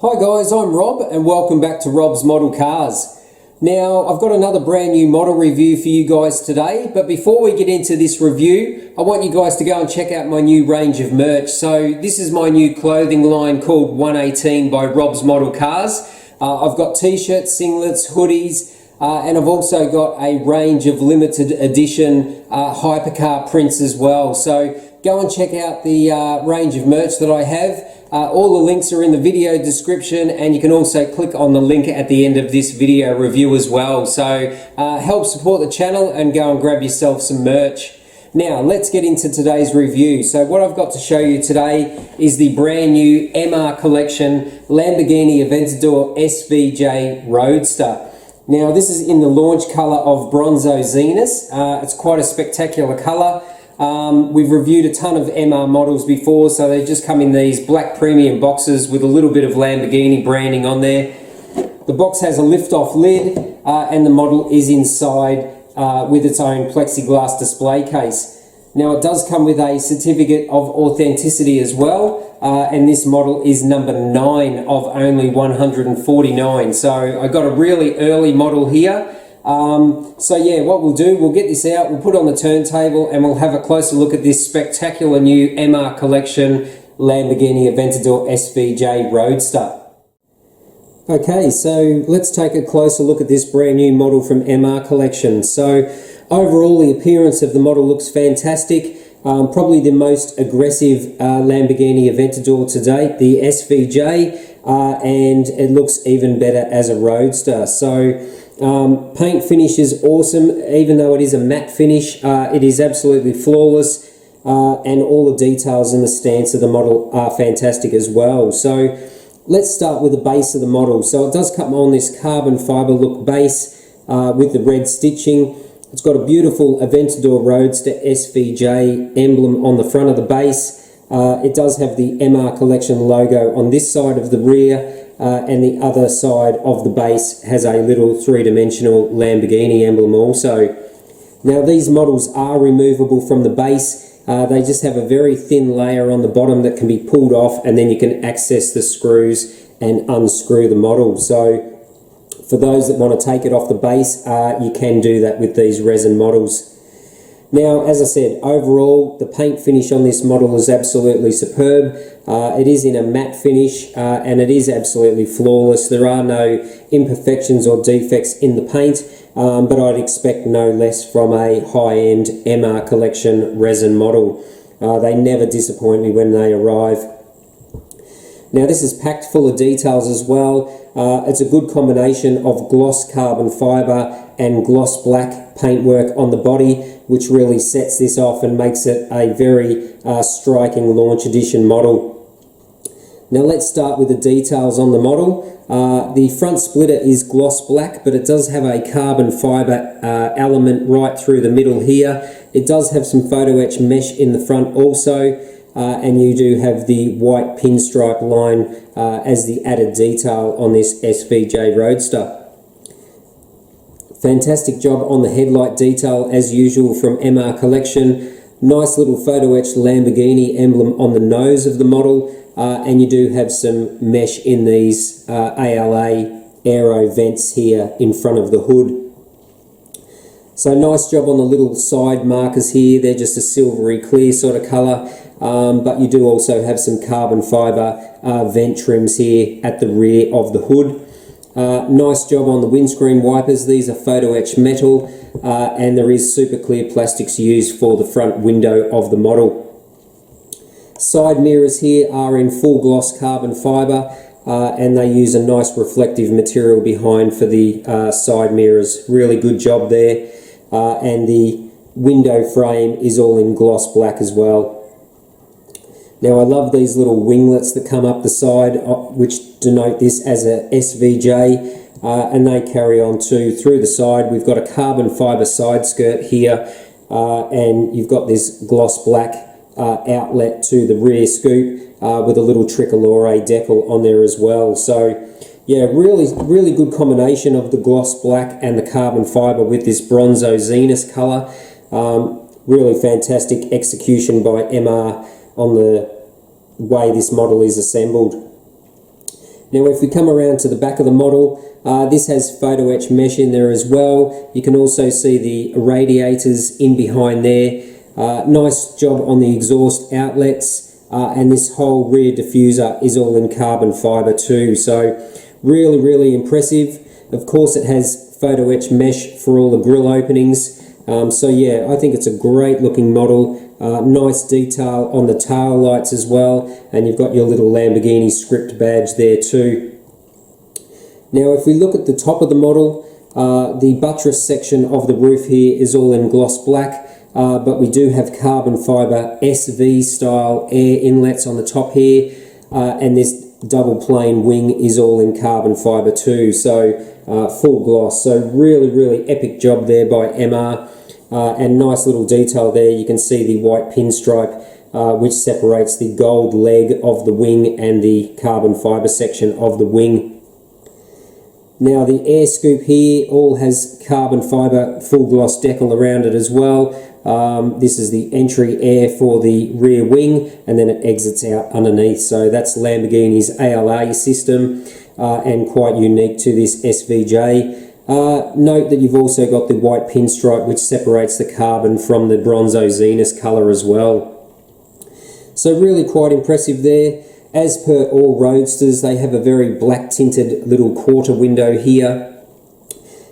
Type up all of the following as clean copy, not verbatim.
Hi guys, I'm Rob and welcome back to Rob's Model Cars. Now I've got another brand new model review for you guys today, but before we get into this review I want you guys to go and check out my new range of merch. So this is my new clothing line called 118 by Rob's Model Cars. I've got t-shirts, singlets, hoodies, and I've also got a range of limited edition hypercar prints as well. So go and check out the range of merch that I have. All the links are in the video description, and you can also click on the link at the end of this video review as well. So help support the channel and go and grab yourself some merch. Now let's get into today's review. So what I've got to show you today is the brand new MR Collection Lamborghini Aventador SVJ Roadster. Now this is in the launch colour of Bronzo Zenas. It's quite a spectacular colour. We've reviewed a ton of MR models before, so they just come in these black premium boxes with a little bit of Lamborghini branding on there. The box has a lift-off lid and the model is inside with its own plexiglass display case. Now it does come with a certificate of authenticity as well, and this model is number 9 of only 149. So I got a really early model here. So yeah, what we'll do, we'll get this out, we'll put it on the turntable and we'll have a closer look at this spectacular new MR Collection Lamborghini Aventador SVJ Roadster. Okay, so let's take a closer look at this brand new model from MR Collection. So overall the appearance of the model looks fantastic. Probably the most aggressive Lamborghini Aventador to date, the SVJ, and it looks even better as a Roadster. So paint finish is awesome. Even though it is a matte finish, it is absolutely flawless, and all the details and the stance of the model are fantastic as well. So let's start with the base of the model. So it does come on this carbon fibre look base with the red stitching. It's got a beautiful Aventador Roadster SVJ emblem on the front of the base. It does have the MR Collection logo on this side of the rear, and the other side of the base has a little three-dimensional Lamborghini emblem also. Now these models are removable from the base. They just have a very thin layer on the bottom that can be pulled off, and then you can access the screws and unscrew the model. So for those that want to take it off the base, you can do that with these resin models. Now, as I said, overall, the paint finish on this model is absolutely superb. It is in a matte finish, and it is absolutely flawless. There are no imperfections or defects in the paint, but I'd expect no less from a high-end MR Collection resin model. They never disappoint me when they arrive. Now, this is packed full of details as well. It's a good combination of gloss carbon fibre and gloss black paintwork on the body, which really sets this off and makes it a very striking launch edition model. Now let's start with the details on the model. The front splitter is gloss black, but it does have a carbon fibre element right through the middle here. It does have some photo etch mesh in the front also, and you do have the white pinstripe line as the added detail on this SVJ Roadster. Fantastic job on the headlight detail as usual from MR Collection. Nice little photo etched Lamborghini emblem on the nose of the model, and you do have some mesh in these ALA aero vents here in front of the hood. So nice job on the little side markers here. They're just a silvery clear sort of colour, but you do also have some carbon fibre vent trims here at the rear of the hood. Nice job on the windscreen wipers. These are photo etched metal, and there is super clear plastics used for the front window of the model. Side mirrors here are in full gloss carbon fibre, and they use a nice reflective material behind for the side mirrors. Really good job there, and the window frame is all in gloss black as well. Now I love these little winglets that come up the side, which denote this as a SVJ, and they carry on too through the side. We've got a carbon fibre side skirt here, and you've got this gloss black outlet to the rear scoop with a little tricolore decal on there as well. So yeah, really good combination of the gloss black and the carbon fibre with this Bronzo Zenas colour. Really fantastic execution by MR on the way this model is assembled. Now if we come around to the back of the model, this has photo etch mesh in there as well. You can also see the radiators in behind there. Nice job on the exhaust outlets, and this whole rear diffuser is all in carbon fibre too. So really impressive. Of course it has photo etch mesh for all the grille openings. So yeah, I think it's a great looking model. Nice detail on the tail lights as well, and you've got your little Lamborghini script badge there too. Now if we look at the top of the model, the buttress section of the roof here is all in gloss black, but we do have carbon fibre SV style air inlets on the top here, and this double plane wing is all in carbon fibre too, so full gloss. So really epic job there by MR. And nice little detail there. You can see the white pinstripe which separates the gold leg of the wing and the carbon fibre section of the wing. Now the air scoop here all has carbon fibre full gloss decal around it as well. This is the entry air for the rear wing, and then it exits out underneath. So that's Lamborghini's ALA system, and quite unique to this SVJ. Note that you've also got the white pinstripe which separates the carbon from the Bronzo Zenas colour as well. So really quite impressive there. As per all Roadsters, they have a very black tinted little quarter window here.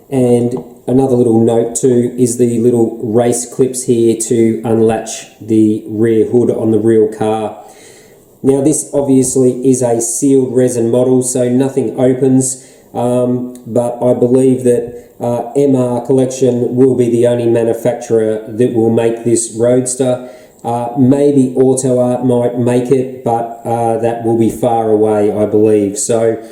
And another little note too is the little race clips here to unlatch the rear hood on the real car. Now this obviously is a sealed resin model, so nothing opens. But I believe that MR Collection will be the only manufacturer that will make this Roadster. Maybe Auto Art might make it, but that will be far away, I believe. So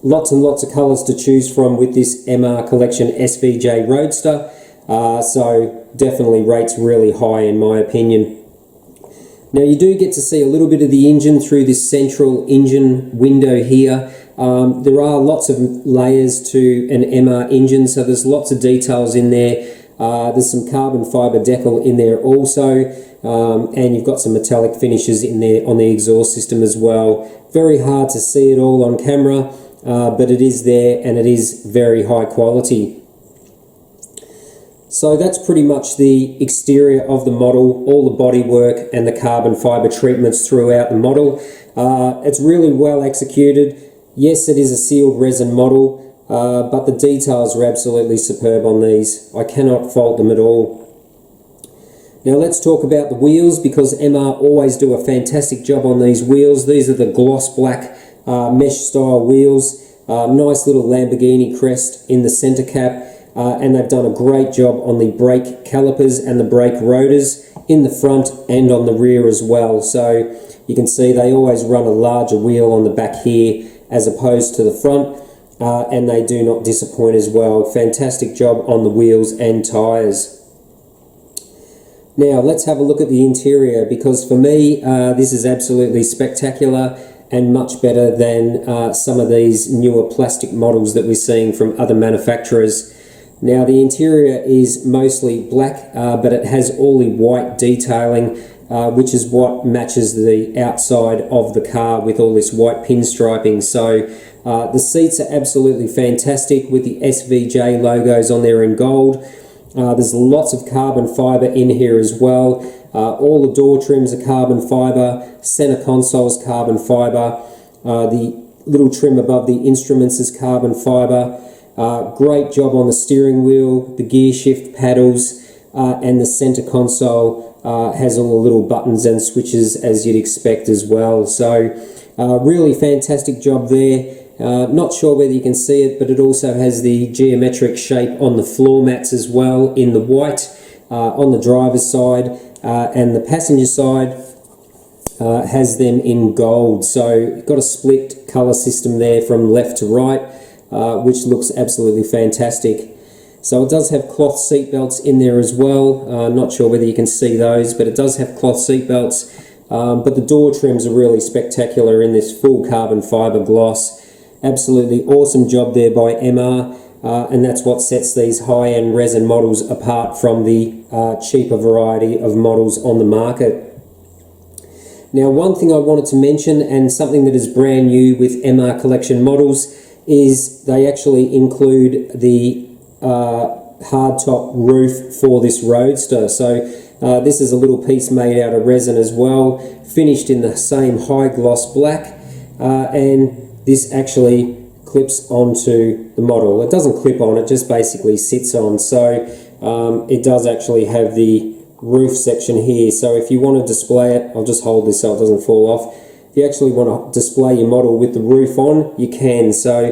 lots and lots of colours to choose from with this MR Collection SVJ Roadster. So definitely rates really high in my opinion. Now you do get to see a little bit of the engine through this central engine window here. There are lots of layers to an MR engine, so there's lots of details in there. There's some carbon fibre decal in there also, and you've got some metallic finishes in there on the exhaust system as well. Very hard to see it all on camera, but it is there and it is very high quality. So that's pretty much the exterior of the model, all the bodywork and the carbon fibre treatments throughout the model. It's really well executed. Yes, it is a sealed resin model, but the details are absolutely superb on these. I cannot fault them at all. Now let's talk about the wheels, because MR always do a fantastic job on these wheels. These are the gloss black mesh style wheels. Nice little Lamborghini crest in the center cap, and they've done a great job on the brake calipers and the brake rotors in the front and on the rear as well. So you can see they always run a larger wheel on the back here as opposed to the front, and they do not disappoint as well. Fantastic job on the wheels and tyres. Now let's have a look at the interior, because for me this is absolutely spectacular and much better than some of these newer plastic models that we're seeing from other manufacturers. Now the interior is mostly black, but it has all the white detailing, which is what matches the outside of the car with all this white pinstriping. So the seats are absolutely fantastic with the SVJ logos on there in gold. There's lots of carbon fibre in here as well. All the door trims are carbon fibre, center console's carbon fibre, the little trim above the instruments is carbon fibre. Great job on the steering wheel, the gear shift paddles, and the center console has all the little buttons and switches as you'd expect as well. So really fantastic job there. Not sure whether you can see it, but it also has the geometric shape on the floor mats as well in the white on the driver's side, and the passenger side has them in gold. So you've got a split color system there from left to right, which looks absolutely fantastic. So it does have cloth seat belts in there as well. Not sure whether you can see those, but it does have cloth seat belts. But the door trims are really spectacular in this full carbon fibre gloss. Absolutely awesome job there by MR, and that's what sets these high-end resin models apart from the cheaper variety of models on the market. Now, one thing I wanted to mention, and something that is brand new with MR Collection models, is they actually include the hardtop roof for this Roadster. So this is a little piece made out of resin as well, finished in the same high gloss black, and this actually clips onto the model. It doesn't clip on, it just basically sits on. So it does actually have the roof section here. So if you want to display it, I'll just hold this so it doesn't fall off. If you actually want to display your model with the roof on, you can. So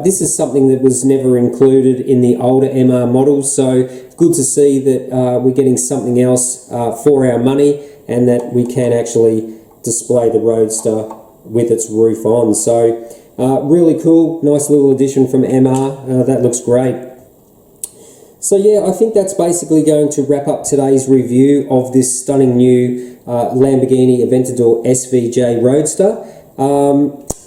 this is something that was never included in the older MR models, so good to see that we're getting something else for our money, and that we can actually display the Roadster with its roof on. So really cool, nice little addition from MR, that looks great. So yeah, I think that's basically going to wrap up today's review of this stunning new Lamborghini Aventador SVJ Roadster.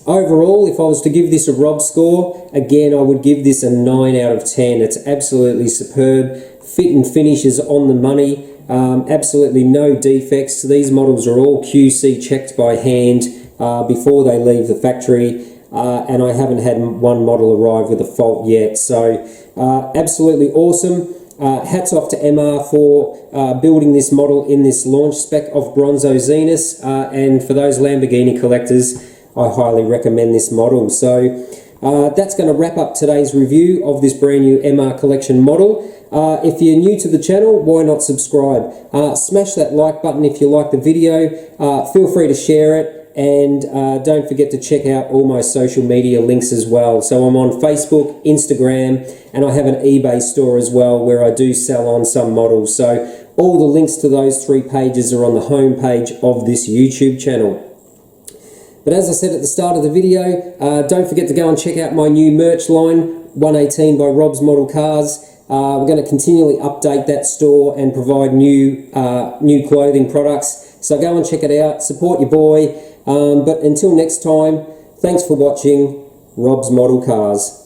Overall, if I was to give this a Rob score, again, I would give this a 9 out of 10. It's absolutely superb. Fit and finish is on the money. Absolutely no defects. These models are all QC checked by hand before they leave the factory, and I haven't had one model arrive with a fault yet. So absolutely awesome. Hats off to MR for building this model in this launch spec of Bronzo Zenas, and for those Lamborghini collectors, I highly recommend this model. So that's going to wrap up today's review of this brand new MR Collection model. If you're new to the channel, why not subscribe? Smash that like button if you like the video. Feel free to share it, and don't forget to check out all my social media links as well. So I'm on Facebook, Instagram, and I have an eBay store as well where I do sell on some models. So all the links to those 3 pages are on the home page of this YouTube channel. But as I said at the start of the video, don't forget to go and check out my new merch line, 118 by Rob's Model Cars. We're going to continually update that store and provide new clothing products. So go and check it out, support your boy. But until next time, thanks for watching Rob's Model Cars.